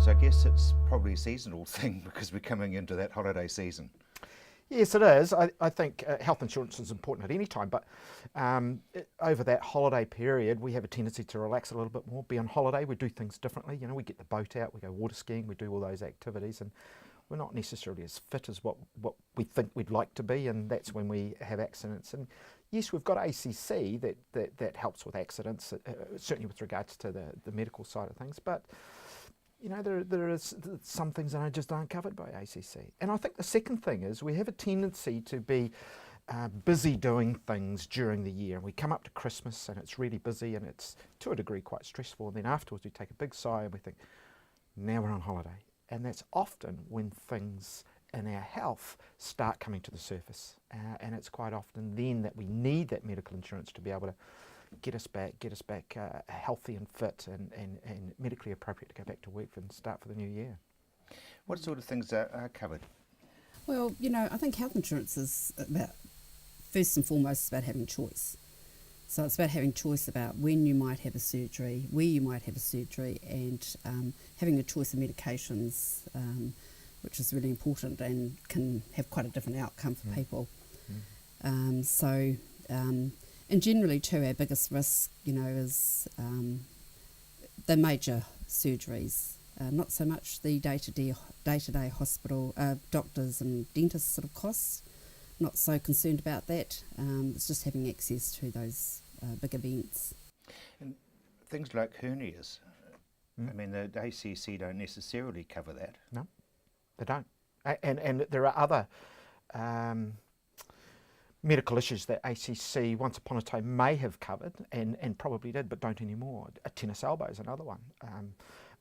So I guess it's probably a seasonal thing because we're coming into that holiday season. Yes, it is. I think health insurance is important at any time, but over that holiday period, we have a tendency to relax a little bit more, be on holiday, we do things differently. You know, we get the boat out, we go water skiing, we do all those activities, and we're not necessarily as fit as what we think we'd like to be, and that's when we have accidents. And yes, we've got ACC that helps with accidents, certainly with regards to the medical side of things, but you know, there is some things that just aren't covered by ACC. And I think the second thing is we have a tendency to be busy doing things during the year. And we come up to Christmas and it's really busy and it's to a degree quite stressful. And then afterwards we take a big sigh and we think, now we're on holiday. And that's often when things in our health start coming to the surface. And it's quite often then that we need that medical insurance to be able to get us back healthy and fit and medically appropriate to go back to work and start for the new year. What sort of things are covered? Well, you know, I think health insurance is about, first and foremost, about having choice. So it's about having choice about when you might have a surgery, where you might have a surgery, and having a choice of medications, which is really important and can have quite a different outcome for people. And generally too, our biggest risk, you know, is the major surgeries, not so much the day-to-day hospital doctors and dentists sort of costs. Not so concerned about that. It's just having access to those big events. And things like hernias. I mean, the ACC don't necessarily cover that. No, they don't. And there are other medical issues that ACC once upon a time may have covered and probably did, but don't anymore. A tennis elbow is another one.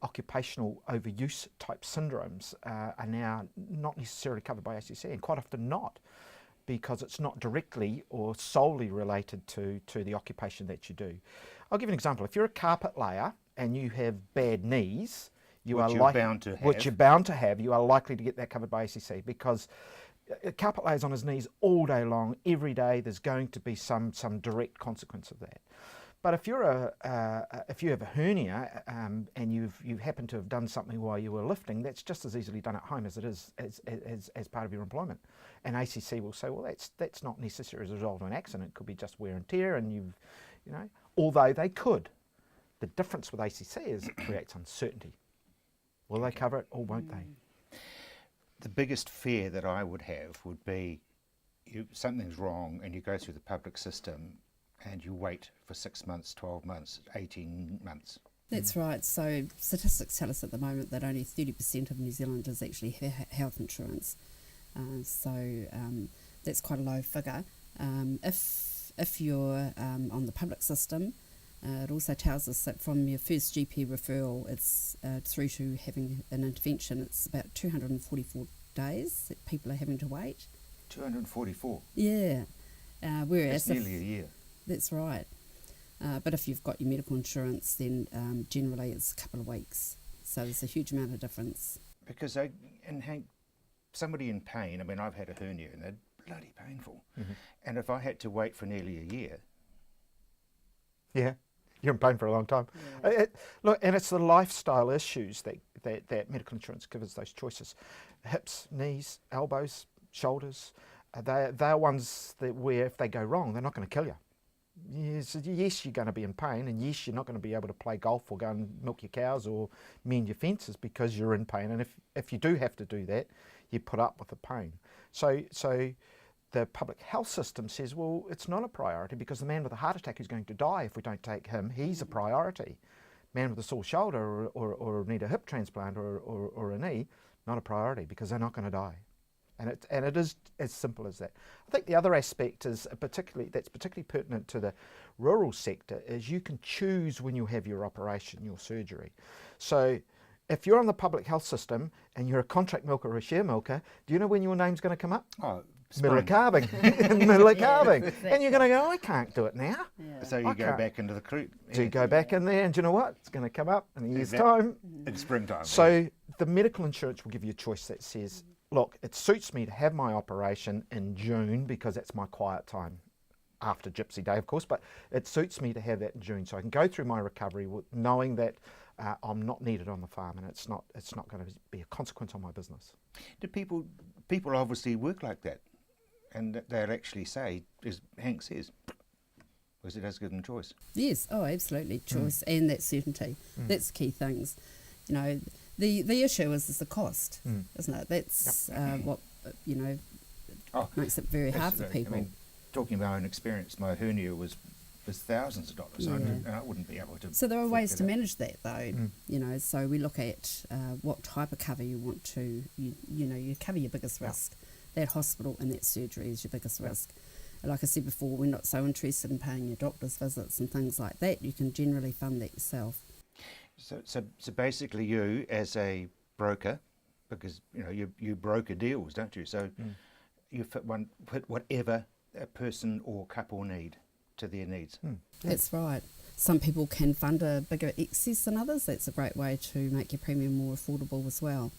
Occupational overuse type syndromes are now not necessarily covered by ACC, and quite often not, because it's not directly or solely related to the occupation that you do. I'll give you an example. If you're a carpet layer and you have bad knees, which you're bound to have, you are likely to get that covered by ACC, because a carpet layer's on his knees all day long, every day. There's going to be some direct consequence of that. But if you're if you have a hernia and you happen to have done something while you were lifting, that's just as easily done at home as it is as part of your employment. And ACC will say, well, that's not necessarily as a result of an accident. It could be just wear and tear, and you know, although they could. The difference with ACC is it creates uncertainty. Will they cover it or won't they? The biggest fear that I would have would be something's wrong and you go through the public system and you wait for 6 months, 12 months, 18 months. That's right. So statistics tell us at the moment that only 30% of New Zealanders actually have health insurance. So that's quite a low figure. If you're on the public system, it also tells us that from your first GP referral, it's through to having an intervention, it's about 244 days that people are having to wait. 244? Yeah. Whereas that's nearly a year. That's right. But if you've got your medical insurance, then generally it's a couple of weeks. So there's a huge amount of difference. Because Hank, somebody in pain, I mean, I've had a hernia and they're bloody painful. And if I had to wait for nearly a year... Yeah. You're in pain for a long time. Yeah. Look, and it's the lifestyle issues that medical insurance gives us those choices. Hips, knees, elbows, shoulders, they're ones that where if they go wrong, they're not going to kill you. Yes, you're going to be in pain, and yes, you're not going to be able to play golf or go and milk your cows or mend your fences because you're in pain. And if you do have to do that, you put up with the pain. So the public health system says, well, it's not a priority because the man with a heart attack who's going to die if we don't take him, he's a priority. Man with a sore shoulder or need a hip transplant or a knee, not a priority because they're not going to die. And it is as simple as that. I think the other aspect is that's particularly pertinent to the rural sector is you can choose when you have your operation, your surgery. So if you're on the public health system and you're a contract milker or a share milker, do you know when your name's going to come up? Oh, middle of calving. Middle of calving. Exactly. And you're going to go, I can't do it now. Yeah. So you go back into the crew. So you go back in there and do you know what? It's going to come up in a year's time. In springtime. So the medical insurance will give you a choice that says, look, it suits me to have my operation in June because that's my quiet time after Gypsy Day, of course, but it suits me to have that in June. So I can go through my recovery knowing that I'm not needed on the farm, and it's not going to be a consequence on my business. Do people obviously work like that, and they'll actually say, as Hank says, because it does give them choice. Yes, oh, absolutely, choice and that certainty. That's the key things. You know, the issue is the cost, isn't it? That's what, you know, makes it very hard for people. I mean, talking about my own experience, my hernia was thousands of dollars, and I wouldn't be able to. So there are ways to manage that, though. You know, so we look at what type of cover you want to. You know, you cover your biggest risk. That hospital and that surgery is your biggest risk. Like I said before, we're not so interested in paying your doctor's visits and things like that. You can generally fund that yourself. So basically, you as a broker, because you know you broker deals, don't you? So you fit whatever a person or couple need to their needs. That's right. Some people can fund a bigger excess than others. That's a great way to make your premium more affordable as well.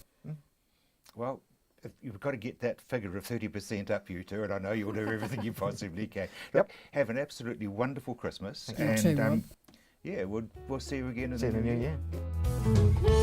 Well, if you've got to get that figure of 30% up, you two, and I know you'll do everything you possibly can. Look, have an absolutely wonderful Christmas. You too, Rob. Yeah, we'll see you again in See you the in the new new year.